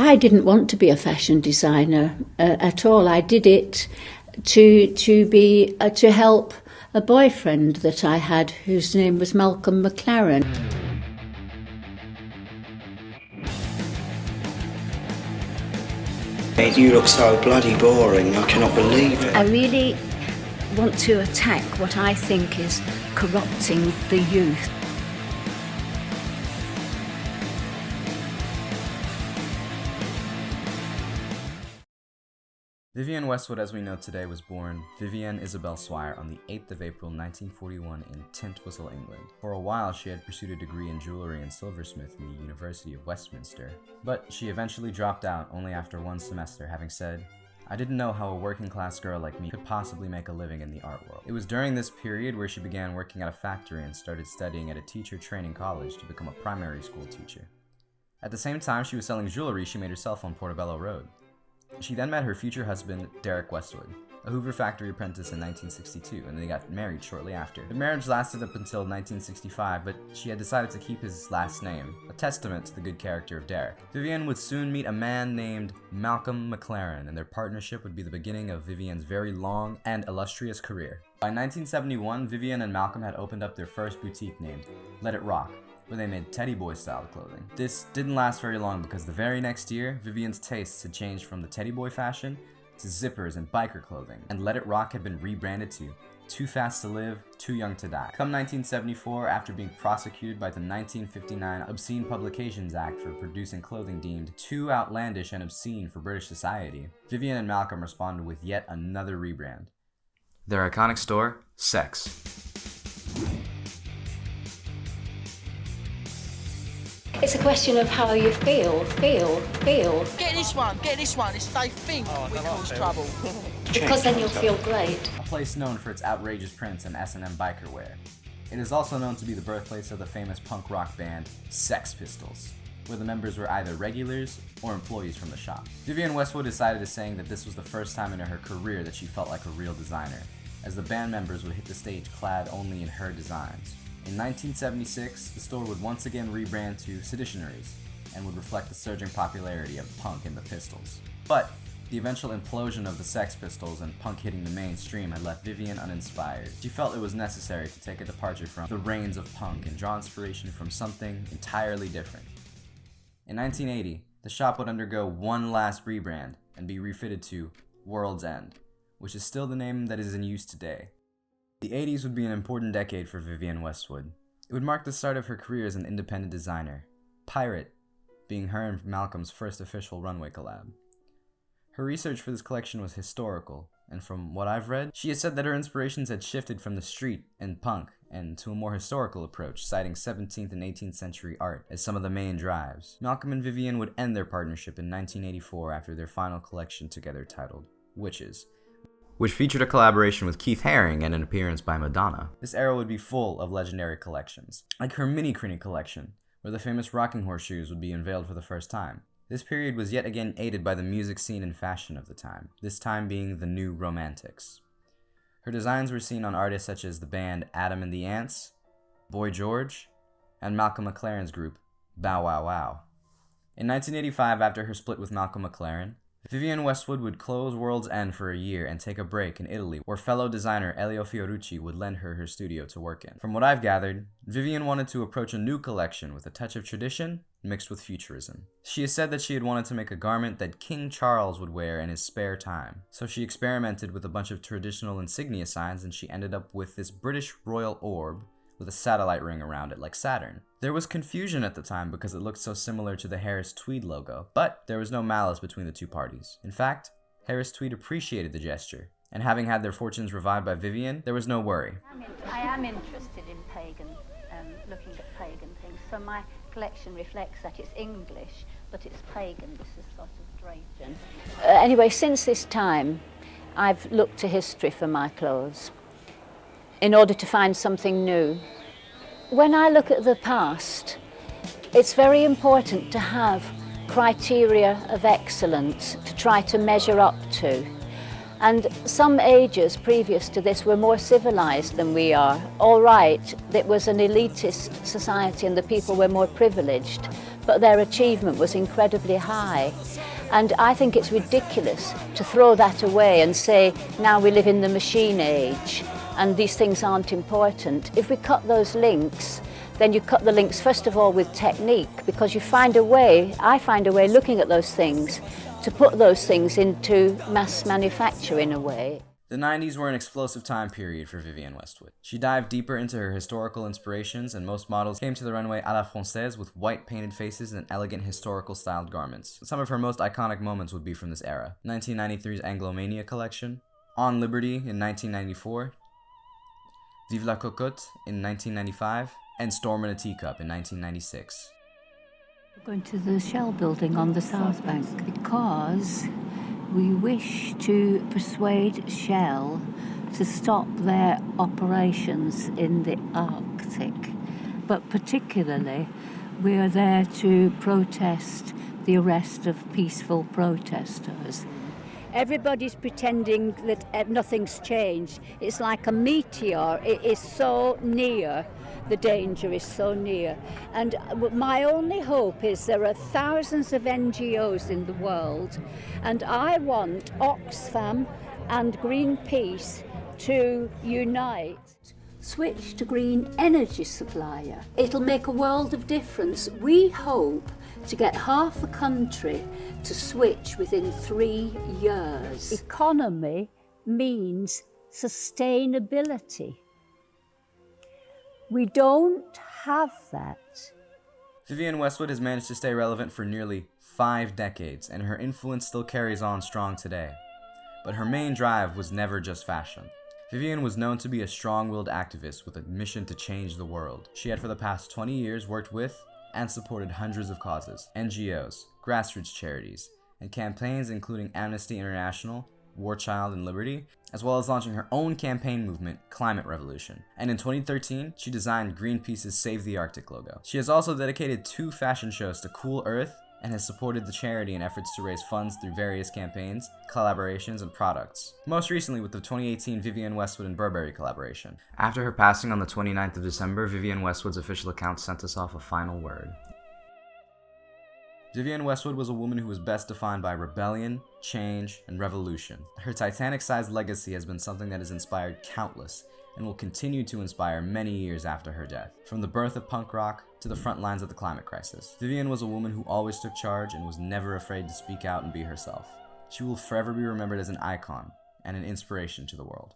I didn't want to be a fashion designer at all. I did it to help a boyfriend that I had, whose name was Malcolm McLaren. You look so bloody boring, I cannot believe it. I really want to attack what I think is corrupting the youth. Vivienne Westwood, as we know today, was born Vivienne Isabel Swire on the 8th of April 1941 in Tintwistle, England. For a while, she had pursued a degree in jewellery and silversmith in the University of Westminster, but she eventually dropped out only after one semester, having said, "I didn't know how a working-class girl like me could possibly make a living in the art world." It was during this period where she began working at a factory and started studying at a teacher training college to become a primary school teacher. At the same time she was selling jewellery she made herself on Portobello Road. She then met her future husband, Derek Westwood, a Hoover factory apprentice in 1962, and they got married shortly after. The marriage lasted up until 1965, but she had decided to keep his last name, a testament to the good character of Derek. Vivienne would soon meet a man named Malcolm McLaren, and their partnership would be the beginning of Vivienne's very long and illustrious career. By 1971, Vivienne and Malcolm had opened up their first boutique named Let It Rock, where they made teddy boy style clothing. This didn't last very long because the very next year, Vivienne's tastes had changed from the teddy boy fashion to zippers and biker clothing, and Let It Rock had been rebranded to Too Fast to Live, Too Young to Die. Come 1974, after being prosecuted by the 1959 Obscene Publications Act for producing clothing deemed too outlandish and obscene for British society, Vivienne and Malcolm responded with yet another rebrand. Their iconic store, Sex. It's a question of how you feel. Get this one, it's they think we cause trouble. Because then you'll feel great. A place known for its outrageous prints and S&M biker wear. It is also known to be the birthplace of the famous punk rock band Sex Pistols, where the members were either regulars or employees from the shop. Vivienne Westwood decided as saying that this was the first time in her career that she felt like a real designer, as the band members would hit the stage clad only in her designs. In 1976, the store would once again rebrand to Seditionaries and would reflect the surging popularity of punk and the Pistols. But the eventual implosion of the Sex Pistols and punk hitting the mainstream had left Vivienne uninspired. She felt it was necessary to take a departure from the reins of punk and draw inspiration from something entirely different. In 1980, the shop would undergo one last rebrand and be refitted to World's End, which is still the name that is in use today. The 80s would be an important decade for Vivienne Westwood. It would mark the start of her career as an independent designer, Pirate being her and Malcolm's first official runway collab. Her research for this collection was historical, and from what I've read, she has said that her inspirations had shifted from the street and punk and to a more historical approach, citing 17th and 18th century art as some of the main drives. Malcolm and Vivienne would end their partnership in 1984 after their final collection together titled Witches, which featured a collaboration with Keith Haring and an appearance by Madonna. This era would be full of legendary collections, like her mini-crini collection, where the famous rocking horse shoes would be unveiled for the first time. This period was yet again aided by the music scene and fashion of the time, this time being the New Romantics. Her designs were seen on artists such as the band Adam and the Ants, Boy George, and Malcolm McLaren's group, Bow Wow Wow. In 1985, after her split with Malcolm McLaren, Vivienne Westwood would close World's End for a year and take a break in Italy, where fellow designer Elio Fiorucci would lend her studio to work in. From what I've gathered, Vivienne wanted to approach a new collection with a touch of tradition mixed with futurism. She has said that she had wanted to make a garment that King Charles would wear in his spare time, so she experimented with a bunch of traditional insignia signs and she ended up with this British royal orb with a satellite ring around it like Saturn. There was confusion at the time because it looked so similar to the Harris Tweed logo, but there was no malice between the two parties. In fact, Harris Tweed appreciated the gesture, and having had their fortunes revived by Vivienne, there was no worry. I am interested in pagan, looking at pagan things, so my collection reflects that. It's English, but it's pagan. This is sort of Trajan. Anyway, since this time, I've looked to history for my clothes in order to find something new. When I look at the past, it's very important to have criteria of excellence to try to measure up to. And some ages previous to this were more civilized than we are. All right, it was an elitist society and the people were more privileged, but their achievement was incredibly high. And I think it's ridiculous to throw that away and say, now we live in the machine age and these things aren't important. If we cut those links, then you cut the links first of all with technique, because you find a way, I find a way looking at those things, to put those things into mass manufacture in a way. The 90s were an explosive time period for Vivienne Westwood. She dived deeper into her historical inspirations, and most models came to the runway à la française with white painted faces and elegant historical styled garments. Some of her most iconic moments would be from this era: 1993's Anglomania collection, On Liberty in 1994, Vive la Cocotte in 1995, and Storm in a Teacup in 1996. We're going to the Shell building on the South Bank because we wish to persuade Shell to stop their operations in the Arctic. But particularly, we are there to protest the arrest of peaceful protesters. Everybody's pretending that nothing's changed. It's like a meteor. It is so near. The danger is so near. And my only hope is there are thousands of NGOs in the world, and I want Oxfam and Greenpeace to unite. Switch to green energy supplier. It'll make a world of difference. We hope to get half the country to switch within 3 years. Economy means sustainability. We don't have that. Vivienne Westwood has managed to stay relevant for nearly 5 decades, and her influence still carries on strong today. But her main drive was never just fashion. Vivienne was known to be a strong-willed activist with a mission to change the world. She had for the past 20 years worked with and supported hundreds of causes, NGOs, grassroots charities, and campaigns including Amnesty International, War Child and Liberty, as well as launching her own campaign movement, Climate Revolution. And in 2013, she designed Greenpeace's Save the Arctic logo. She has also dedicated 2 fashion shows to Cool Earth and has supported the charity in efforts to raise funds through various campaigns, collaborations, and products. Most recently with the 2018 Vivienne Westwood and Burberry collaboration. After her passing on the 29th of December, Vivienne Westwood's official account sent us off a final word. Vivienne Westwood was a woman who was best defined by rebellion, change, and revolution. Her Titanic-sized legacy has been something that has inspired countless and will continue to inspire many years after her death. From the birth of punk rock to the front lines of the climate crisis, Vivienne was a woman who always took charge and was never afraid to speak out and be herself. She will forever be remembered as an icon and an inspiration to the world.